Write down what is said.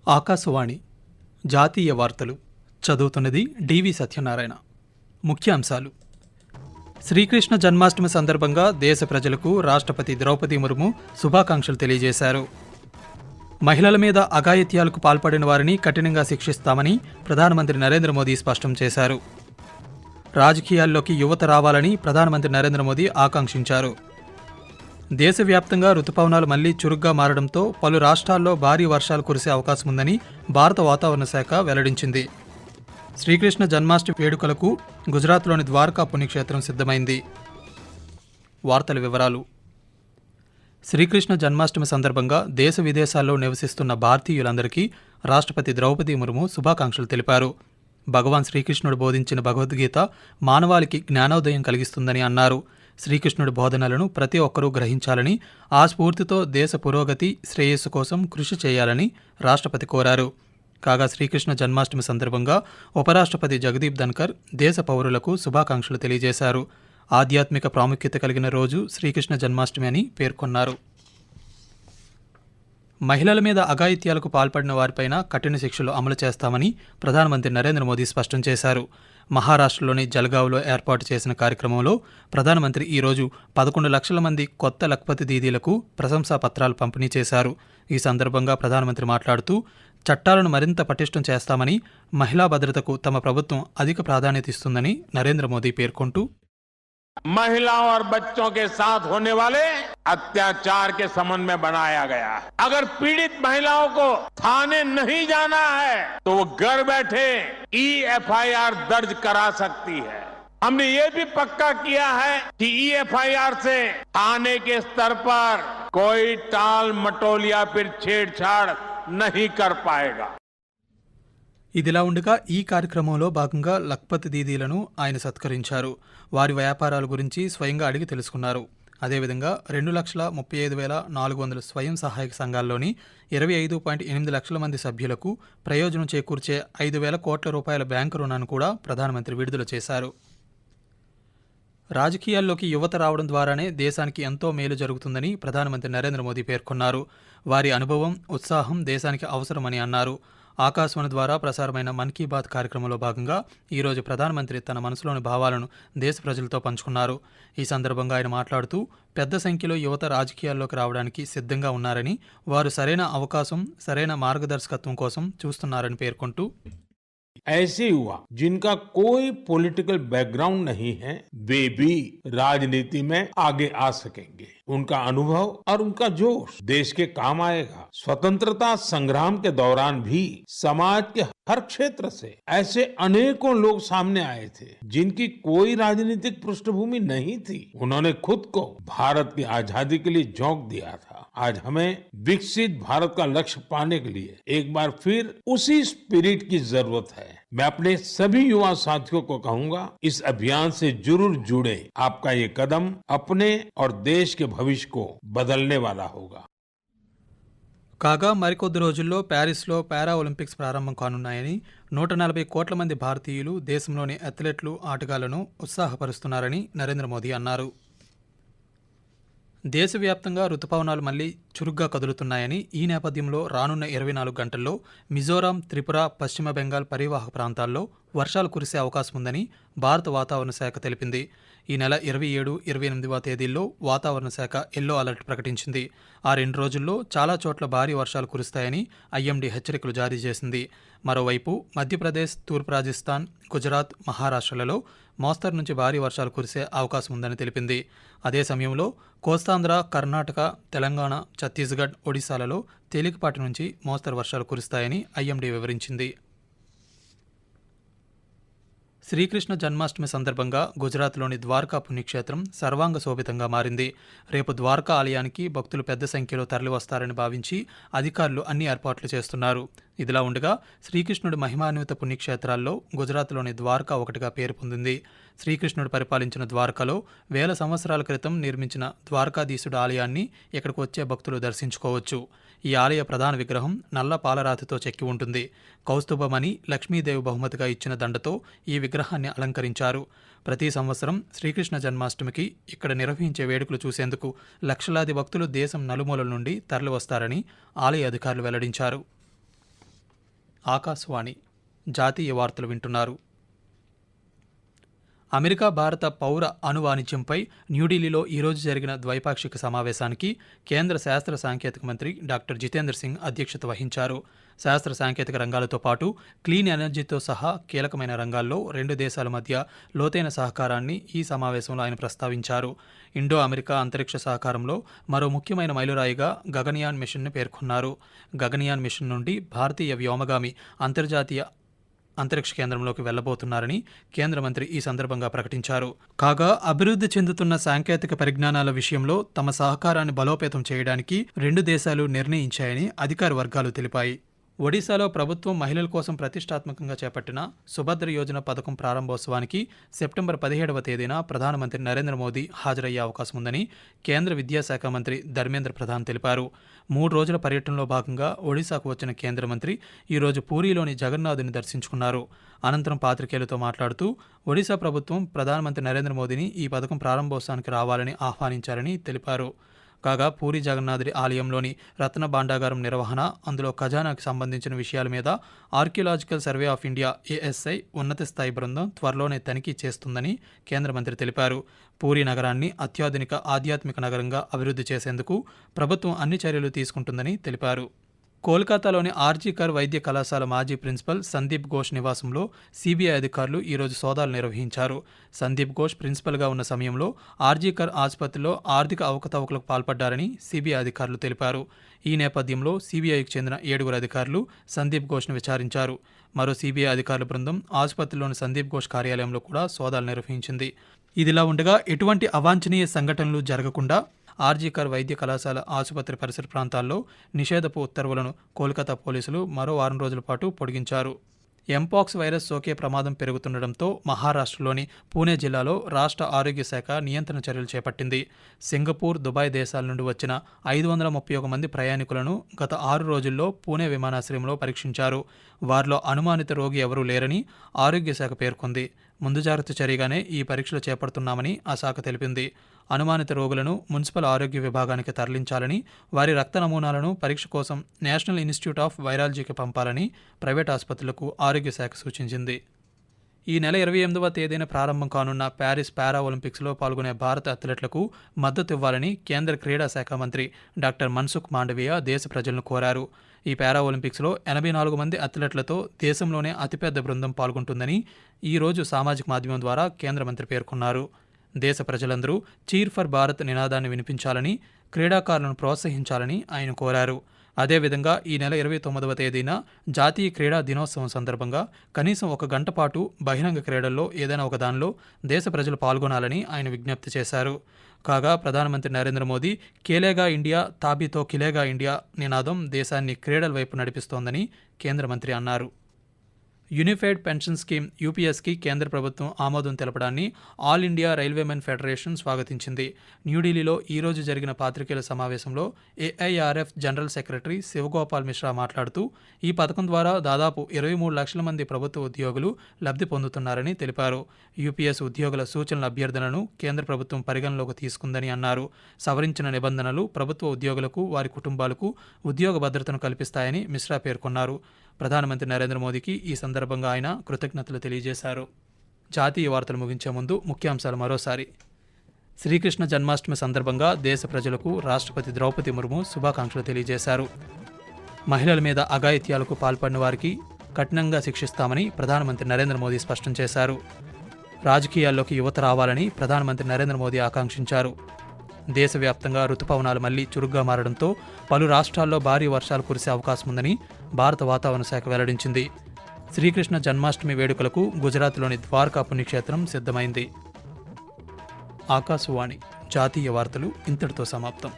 ఆకాశవాణి జాతీయ వార్తలు చదువుతున్నది డివి సత్యనారాయణ. ముఖ్యాంశాలు: శ్రీకృష్ణ జన్మాష్టమి సందర్భంగా దేశ ప్రజలకు రాష్ట్రపతి ద్రౌపది ముర్ము శుభాకాంక్షలు తెలియజేశారు. మహిళల మీద అఘాయిత్యాలకు పాల్పడిన వారిని కఠినంగా శిక్షిస్తామని ప్రధానమంత్రి నరేంద్ర మోదీ స్పష్టం చేశారు. రాజకీయాల్లోకి యువత రావాలని ప్రధానమంత్రి నరేంద్ర మోదీ ఆకాంక్షించారు. దేశవ్యాప్తంగా రుతుపవనాలు మళ్లీ చురుగ్గా మారడంతో పలు రాష్ట్రాల్లో భారీ వర్షాలు కురిసే అవకాశం ఉందని భారత వాతావరణ శాఖ వెల్లడించింది. శ్రీకృష్ణ జన్మాష్టమి వేడుకలకు గుజరాత్లోని ద్వారకా పుణ్యక్షేత్రం సిద్ధమైంది. వార్తల వివరాలు: శ్రీకృష్ణ జన్మాష్టమి సందర్భంగా దేశ విదేశాల్లో నివసిస్తున్న భారతీయులందరికీ రాష్ట్రపతి ద్రౌపది ముర్ము శుభాకాంక్షలు తెలిపారు. భగవాన్ శ్రీకృష్ణుడు బోధించిన భగవద్గీత మానవాళికి జ్ఞానోదయం కలిగిస్తుందని అన్నారు. శ్రీకృష్ణుడి బోధనలను ప్రతి ఒక్కరూ గ్రహించాలని, ఆ స్ఫూర్తితో దేశ పురోగతి, శ్రేయస్సు కోసం కృషి చేయాలని రాష్ట్రపతి కోరారు. కాగా శ్రీకృష్ణ జన్మాష్టమి సందర్భంగా ఉపరాష్ట్రపతి జగదీప్ ధన్కర్ దేశ పౌరులకు శుభాకాంక్షలు తెలియజేశారు. ఆధ్యాత్మిక ప్రాముఖ్యత కలిగిన రోజు శ్రీకృష్ణ జన్మాష్టమి అని పేర్కొన్నారు. మహిళల మీద అఘాయిత్యాలకు పాల్పడిన వారిపైన కఠిన శిక్షలు అమలు చేస్తామని ప్రధానమంత్రి నరేంద్ర మోదీ స్పష్టం చేశారు. మహారాష్ట్రలోని జల్గావ్లో ఏర్పాటు చేసిన కార్యక్రమంలో ప్రధానమంత్రి ఈరోజు 11 లక్షల మంది కొత్త లఖ్పతి దీదీలకు ప్రశంసా పత్రాలు పంపిణీ చేశారు. ఈ సందర్భంగా ప్రధానమంత్రి మాట్లాడుతూ, చట్టాలను మరింత పటిష్టం చేస్తామని, మహిళా భద్రతకు తమ ప్రభుత్వం అధిక ప్రాధాన్యత ఇస్తుందని నరేంద్ర మోదీ పేర్కొంటూ, महिलाओं और बच्चों के साथ होने वाले अत्याचार के संबंध में बनाया गया है। अगर पीड़ित महिलाओं को थाने नहीं जाना है तो वो घर बैठे EFIR दर्ज करा सकती है। हमने ये भी पक्का किया है कि EFIR से थाने के स्तर पर कोई टाल मटोल या फिर छेड़छाड़ नहीं कर पाएगा. ఇదిలా ఉండగా ఈ కార్యక్రమంలో భాగంగా లఖ్పతి దీదీలను ఆయన సత్కరించారు. వారి వ్యాపారాల గురించి స్వయంగా అడిగి తెలుసుకున్నారు. అదేవిధంగా 2,35,400 స్వయం సహాయక సంఘాల్లోని 25.8 లక్షల మంది సభ్యులకు ప్రయోజనం చేకూర్చే 5,000 కోట్ల రూపాయల బ్యాంకు రుణాన్ని కూడా ప్రధానమంత్రి విడుదల చేశారు. రాజకీయాల్లోకి యువత రావడం ద్వారానే దేశానికి ఎంతో మేలు జరుగుతుందని ప్రధానమంత్రి నరేంద్ర మోదీ పేర్కొన్నారు. వారి అనుభవం, ఉత్సాహం దేశానికి అవసరమని అన్నారు. ఆకాశవాణి ద్వారా ప్రసారమైన మన్ కీ బాత్ కార్యక్రమంలో భాగంగా ఈరోజు ప్రధానమంత్రి తన మనసులోని భావాలను దేశ ప్రజలతో పంచుకున్నారు. ఈ సందర్భంగా ఆయన మాట్లాడుతూ, పెద్ద సంఖ్యలో యువత రాజకీయాల్లోకి రావడానికి సిద్ధంగా ఉన్నారని, వారు సరైన అవకాశం, సరైన మార్గదర్శకత్వం కోసం చూస్తున్నారని పేర్కొంటూ, ऐसे युवा जिनका कोई पॉलिटिकल बैकग्राउंड नहीं है वे भी राजनीति में आगे आ सकेंगे। उनका अनुभव और उनका जोश देश के काम आएगा। स्वतंत्रता संग्राम के दौरान भी समाज के हर क्षेत्र से ऐसे अनेकों लोग सामने आए थे जिनकी कोई राजनीतिक पृष्ठभूमि नहीं थी। उन्होंने खुद को भारत की आजादी के लिए झोंक दिया था। आज हमें विकसित भारत का लक्ष्य पाने के लिए एक बार फिर उसी स्पिरिट की जरूरत है। मैं अपने सभी युवा साथियों को कहूंगा, इस अभियान से जरूर जुड़े। आपका ये कदम अपने और देश के भविष्य को बदलने वाला होगा. కాగా మరికొద్ది రోజుల్లో ప్యారిస్లో పారా ఒలింపిక్స్ ప్రారంభం కానున్నాయని, 140 కోట్ల మంది భారతీయులు దేశంలోని అథ్లెట్లు, ఆటగాళ్లను ఉత్సాహపరుస్తున్నారని నరేంద్ర మోదీ అన్నారు. దేశవ్యాప్తంగా రుతుపవనాలు మళ్లీ చురుగ్గా కదులుతున్నాయని, ఈ నేపథ్యంలో రానున్న 24 గంటల్లో మిజోరాం, త్రిపుర, పశ్చిమ బెంగాల్ పరివాహక ప్రాంతాల్లో వర్షాలు కురిసే అవకాశం ఉందని భారత వాతావరణ శాఖ తెలిపింది. ఈ నెల 27, 28వ తేదీల్లో వాతావరణ శాఖ ఎల్లో అలర్ట్ ప్రకటించింది. ఆ 2 రోజుల్లో చాలా చోట్ల భారీ వర్షాలు కురుస్తాయని IMD హెచ్చరికలు జారీ చేసింది. మరోవైపు మధ్యప్రదేశ్, తూర్పు రాజస్థాన్, గుజరాత్, మహారాష్ట్రలలో మోస్తరు నుంచి భారీ వర్షాలు కురిసే అవకాశం ఉందని తెలిపింది. అదే సమయంలో కోస్తాంధ్ర, కర్ణాటక, తెలంగాణ, ఛత్తీస్గఢ్, ఒడిశాలలో తేలికపాటి నుంచి మోస్తరు వర్షాలు కురుస్తాయని IMD వివరించింది. శ్రీకృష్ణ జన్మాష్టమి సందర్భంగా గుజరాత్లోని ద్వారకా పుణ్యక్షేత్రం సర్వాంగ శోభితంగా మారింది. రేపు ద్వారకా ఆలయానికి భక్తులు పెద్ద సంఖ్యలో తరలివస్తారని భావించి అధికారులు అన్ని ఏర్పాట్లు చేస్తున్నారు. ఇదిలా ఉండగా శ్రీకృష్ణుడి మహిమాన్విత పుణ్యక్షేత్రాల్లో గుజరాత్లోని ద్వారకా ఒకటిగా పేరు పొందింది. శ్రీకృష్ణుడు పరిపాలించిన ద్వారకలో 1000 సంవత్సరాల క్రితం నిర్మించిన ద్వారకాధీశుడు ఆలయాన్ని ఇక్కడికి వచ్చే భక్తులు దర్శించుకోవచ్చు. ఈ ఆలయ ప్రధాన విగ్రహం నల్ల పాలరాతితో చెక్కి ఉంటుంది. కౌస్తుభమని లక్ష్మీదేవి బహుమతిగా ఇచ్చిన దండతో ఈ విగ్రహాన్ని అలంకరించారు. ప్రతి సంవత్సరం శ్రీకృష్ణ జన్మాష్టమికి ఇక్కడ నిర్వహించే వేడుకలు చూసేందుకు లక్షలాది భక్తులు దేశం నలుమూలల నుండి తరలివస్తారని ఆలయ అధికారులు వెల్లడించారు. ఆకాశవాణి జాతీయ వార్తలు వింటున్నారు. అమెరికా భారత పౌర అణు వాణిజ్యంపై న్యూఢిల్లీలో ఈరోజు జరిగిన ద్వైపాక్షిక సమావేశానికి కేంద్ర శాస్త్ర సాంకేతిక మంత్రి డాక్టర్ జితేంద్ర సింగ్ అధ్యక్షత వహించారు. శాస్త్ర సాంకేతిక రంగాలతో పాటు క్లీన్ ఎనర్జీతో సహా కీలకమైన రంగాల్లో రెండు దేశాల మధ్య లోతైన సహకారాన్ని ఈ సమావేశంలో ఆయన ప్రస్తావించారు. ఇండో అమెరికా అంతరిక్ష సహకారంలో మరో ముఖ్యమైన మైలురాయిగా గగన్యాన్ మిషన్ను పేర్కొన్నారు. గగన్యాన్ మిషన్ నుండి భారతీయ వ్యోమగామి అంతర్జాతీయ అంతరిక్ష కేంద్రంలోకి వెళ్లబోతున్నారని కేంద్ర మంత్రి ఈ సందర్భంగా ప్రకటించారు. కాగా అభివృద్ధి చెందుతున్న సాంకేతిక పరిజ్ఞానాల విషయంలో తమ సహకారాన్ని బలోపేతం చేయడానికి రెండు దేశాలు నిర్ణయించాయని అధికార వర్గాలు తెలిపాయి. ఒడిశాలో ప్రభుత్వం మహిళల కోసం ప్రతిష్టాత్మకంగా చేపట్టిన సుభద్ర యోజన పథకం ప్రారంభోత్సవానికి సెప్టెంబర్ 17వ తేదీన ప్రధానమంత్రి నరేంద్ర మోదీ హాజరయ్యే అవకాశం ఉందని కేంద్ర విద్యాశాఖ మంత్రి ధర్మేంద్ర ప్రధాన్ తెలిపారు. 3 రోజుల పర్యటనలో భాగంగా ఒడిశాకు వచ్చిన కేంద్ర మంత్రి ఈరోజు పూరీలోని జగన్నాథుని దర్శించుకున్నారు. అనంతరం పాత్రికేయులతో మాట్లాడుతూ ఒడిశా ప్రభుత్వం ప్రధానమంత్రి నరేంద్ర మోదీని ఈ పథకం ప్రారంభోత్సవానికి రావాలని ఆహ్వానించారని తెలిపారు. కాగా పూరి జగన్నాథుడి ఆలయంలోని రత్న భాండాగారం నిర్వహణ, అందులో ఖజానాకు సంబంధించిన విషయాల మీద archaeological survey of India ASI ఉన్నత స్థాయి బృందం త్వరలోనే తనిఖీ చేస్తుందని కేంద్ర మంత్రి తెలిపారు. పూరి నగరాన్ని అత్యాధునిక ఆధ్యాత్మిక నగరంగా అభివృద్ధి చేసేందుకు ప్రభుత్వం అన్ని చర్యలు తీసుకుంటుందని తెలిపారు. కోల్కతాలోని ఆర్జీకర్ వైద్య కళాశాల మాజీ ప్రిన్సిపల్ సందీప్ ఘోష్ నివాసంలో సిబిఐ అధికారులు ఈరోజు సోదాలు నిర్వహించారు. సందీప్ ఘోష్ ప్రిన్సిపల్గా ఉన్న సమయంలో ఆర్జీకర్ ఆసుపత్రిలో ఆర్థిక అవకతవకలకు పాల్పడ్డారని సిబిఐ అధికారులు తెలిపారు. ఈ నేపథ్యంలో సిబిఐకి చెందిన 7 అధికారులు సందీప్ ఘోష్ను విచారించారు. మరో సిబిఐ అధికారుల బృందం ఆసుపత్రిలోని సందీప్ ఘోష్ కార్యాలయంలో కూడా సోదాలు నిర్వహించింది. ఇదిలా ఉండగా ఎటువంటి అవాంఛనీయ సంఘటనలు జరగకుండా ఆర్జీకర్ వైద్య కళాశాల ఆసుపత్రి పరిసర ప్రాంతాల్లో నిషేధపు ఉత్తర్వులను కోల్కతా పోలీసులు మరో 4 రోజుల పాటు పొడిగించారు. ఎంపాక్స్ వైరస్ సోకే ప్రమాదం పెరుగుతుండటంతో మహారాష్ట్రలోని పూణే జిల్లాలో రాష్ట్ర ఆరోగ్య శాఖ నియంత్రణ చర్యలు చేపట్టింది. సింగపూర్, దుబాయ్ దేశాల నుండి వచ్చిన 531 మంది ప్రయాణికులను గత 6 రోజుల్లో పూణే విమానాశ్రయంలో పరీక్షించారు. వారిలో అనుమానిత రోగి ఎవరూ లేరని ఆరోగ్య శాఖ పేర్కొంది. ముందు జాగ్రత్త చర్యగానే ఈ పరీక్షలు చేపడుతున్నామని ఆ శాఖ తెలిపింది. అనుమానిత రోగులను మున్సిపల్ ఆరోగ్య విభాగానికి తరలించాలని, వారి రక్త నమూనాలను పరీక్ష కోసం నేషనల్ ఇన్స్టిట్యూట్ ఆఫ్ వైరాలజీకి పంపాలని ప్రైవేట్ ఆసుపత్రులకు ఆరోగ్య శాఖ సూచించింది. ఈ నెల 28వ తేదీన ప్రారంభం కానున్న ప్యారిస్ పారా ఒలింపిక్స్లో పాల్గొనే భారత అథ్లెట్లకు మద్దతు ఇవ్వాలని కేంద్ర క్రీడా శాఖ మంత్రి డాక్టర్ మన్సుఖ్ మాండవీయ దేశ ప్రజలను కోరారు. ఈ పారా ఒలింపిక్స్లో 84 మంది అథ్లెట్లతో దేశంలోనే అతిపెద్ద బృందం పాల్గొంటుందని ఈరోజు సామాజిక మాధ్యమం ద్వారా కేంద్ర మంత్రి పేర్కొన్నారు. దేశ ప్రజలందరూ చీర్ ఫర్ భారత్ నినాదాన్ని వినిపించాలని, క్రీడాకారులను ప్రోత్సహించాలని ఆయన కోరారు. అదేవిధంగా ఈ నెల 29వ తేదీన జాతీయ క్రీడా దినోత్సవం సందర్భంగా కనీసం 1 గంట పాటు బహిరంగ క్రీడల్లో ఏదైనా ఒక దానిలో దేశ ప్రజలు పాల్గొనాలని ఆయన విజ్ఞప్తి చేశారు. కాగా ప్రధానమంత్రి నరేంద్ర మోదీ ఖేలేగా ఇండియా తాబీతో ఖిలేగా ఇండియా నినాదం దేశాన్ని క్రీడల వైపు నడిపిస్తోందని కేంద్ర మంత్రి అన్నారు. యూనిఫైడ్ పెన్షన్ స్కీమ్ యూపీఎస్కి కేంద్ర ప్రభుత్వం ఆమోదం తెలపడాన్ని ఆల్ ఇండియా రైల్వేమెన్ ఫెడరేషన్ స్వాగతించింది. న్యూఢిల్లీలో ఈరోజు జరిగిన పాత్రికేయుల సమావేశంలో AIRF general secretary Shivgopal Mishra మాట్లాడుతూ ఈ పథకం ద్వారా దాదాపు 23 లక్షల మంది ప్రభుత్వ ఉద్యోగులు లబ్ధి పొందుతున్నారని తెలిపారు. యూపీఎస్ ఉద్యోగుల సూచనల అభ్యర్థనలను కేంద్ర ప్రభుత్వం పరిగణలోకి తీసుకుందని అన్నారు. సవరించిన నిబంధనలు ప్రభుత్వ ఉద్యోగులకు, వారి కుటుంబాలకు ఉద్యోగ భద్రతను కల్పిస్తాయని మిశ్రా పేర్కొన్నారు. ప్రధానమంత్రి నరేంద్ర మోదీకి ఈ సందర్భంగా ఆయన కృతజ్ఞతలు తెలియజేశారు. జాతీయ వార్తలు ముగించే ముందు ముఖ్యాంశాలు మరోసారి. శ్రీకృష్ణ జన్మాష్టమి సందర్భంగా దేశ ప్రజలకు రాష్ట్రపతి ద్రౌపది ముర్ము శుభాకాంక్షలు తెలియజేశారు. మహిళల మీద అఘాయిత్యాలకు పాల్పడిన వారికి కఠినంగా శిక్షిస్తామని ప్రధానమంత్రి నరేంద్ర మోదీ స్పష్టం చేశారు. రాజకీయాల్లోకి యువత రావాలని ప్రధానమంత్రి నరేంద్ర మోదీ ఆకాంక్షించారు. దేశవ్యాప్తంగా రుతుపవనాలు మళ్లీ చురుగ్గా మారడంతో పలు రాష్ట్రాల్లో భారీ వర్షాలు కురిసే అవకాశం ఉందని భారత వాతావరణ శాఖ వెల్లడించింది. శ్రీకృష్ణ జన్మాష్టమి వేడుకలకు గుజరాత్లోని ద్వారకా పుణ్యక్షేత్రం సిద్ధమైంది. ఆకాశవాణి జాతీయ వార్తలు ఇంతటితో సమాప్తం.